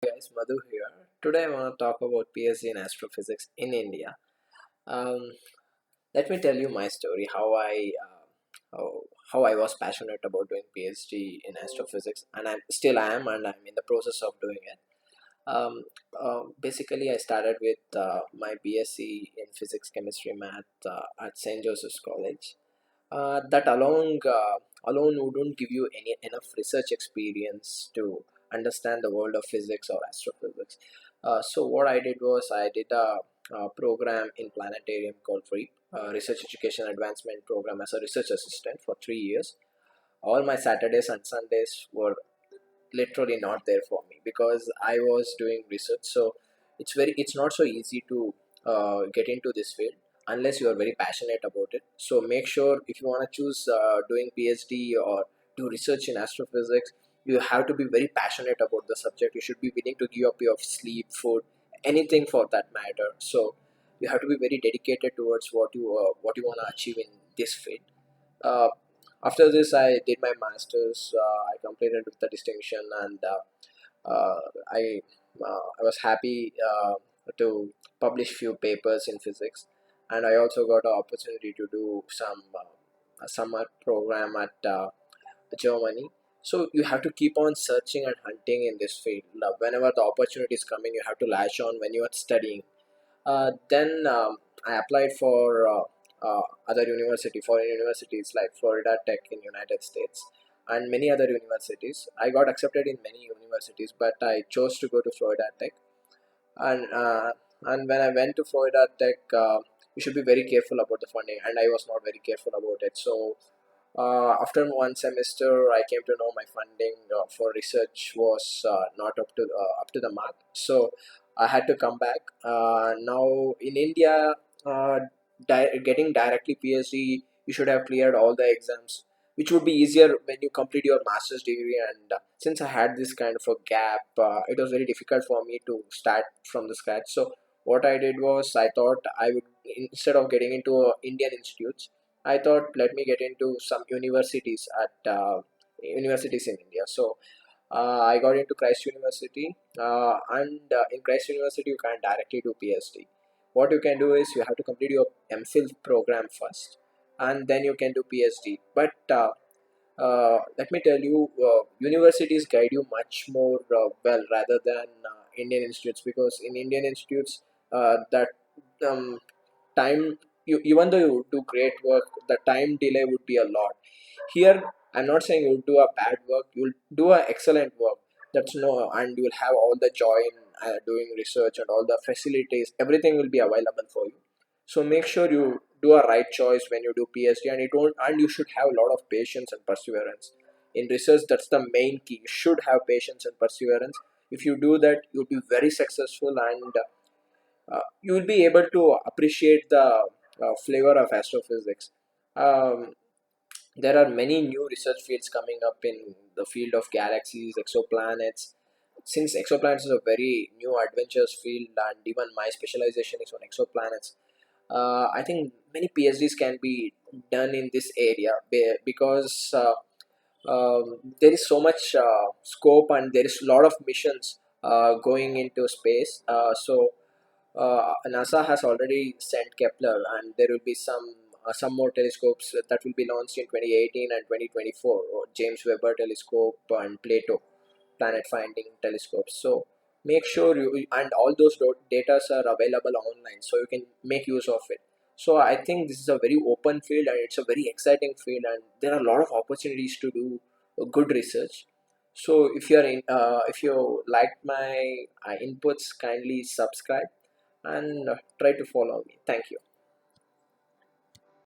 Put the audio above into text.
Guys, Madhu here. Today I want to talk about PhD in astrophysics in India. Um, Let me tell you my story. How I was passionate about doing PhD in astrophysics, and I am, and I'm in the process of doing it. Um, Basically, I started with my BSc in physics, chemistry, math at St. Joseph's College. That alone wouldn't give you any enough research experience to understand the world of physics or astrophysics. So what I did was I did a program in planetarium called REAP, Research Education Advancement Program, as a research assistant for 3 years. All my Saturdays and Sundays were literally not there for me because I was doing research. So it's not so easy to get into this field unless you are very passionate about it. So make sure if you want to choose doing PhD or do research in astrophysics, you have to be very passionate about the subject. You should be willing to give up your sleep, food, anything for that matter. So you have to be very dedicated towards what you want to achieve in this field. uh, After this, I did my masters. I completed with the distinction, and uh, I I was happy to publish few papers in physics, and I also got an opportunity to do some a summer program at Germany. So you have to keep on searching and hunting in this field. Whenever the opportunity is coming, you have to latch on when you are studying. Then I applied for other foreign universities like Florida Tech in United States and many other universities. I got accepted in many universities, but I chose to go to Florida Tech. And when I went to Florida Tech, you should be very careful about the funding, and I was not very careful about it. So after one semester, I came to know my funding for research was not up to the mark. So I had to come back. Now in India, getting directly PhD, you should have cleared all the exams, which would be easier when you complete your master's degree. And since I had this kind of a gap, it was very difficult for me to start from the scratch. So what I did was I thought I would, instead of getting into Indian institutes, I thought let me get into some universities in India. So I got into Christ University, and in Christ University you can directly do PhD. What you can do is you have to complete your M.Phil program first, and then you can do PhD. But let me tell you, universities guide you much more well rather than Indian institutes, because in Indian institutes that um, time even though you do great work, the time delay would be a lot. Here I'm not saying you'll do a bad work, you'll do a excellent work. That's no, and you'll have all the joy in doing research, and all the facilities, everything will be available for you. So make sure you do a right choice when you do PhD, and you should have a lot of patience and perseverance in research. That's the main key. You should have patience and perseverance. If you do that, you'll be very successful, and you will be able to appreciate the flavor of astrophysics. Um, there are many new research fields coming up in the field of galaxies, exoplanets. Since exoplanets is a very new adventures field, and even my specialization is on exoplanets, I think many PhDs can be done in this area because there is so much scope, and there is a lot of missions going into space. NASA has already sent Kepler, and there will be some more telescopes that will be launched in 2018 and 2024, or James Webber Telescope and Plato planet finding telescopes. So make sure you, and all those data are available online, so you can make use of it. So I think this is a very open field, and it's a very exciting field, and there are a lot of opportunities to do good research. So if you liked my inputs, kindly subscribe and try to follow me. Thank you.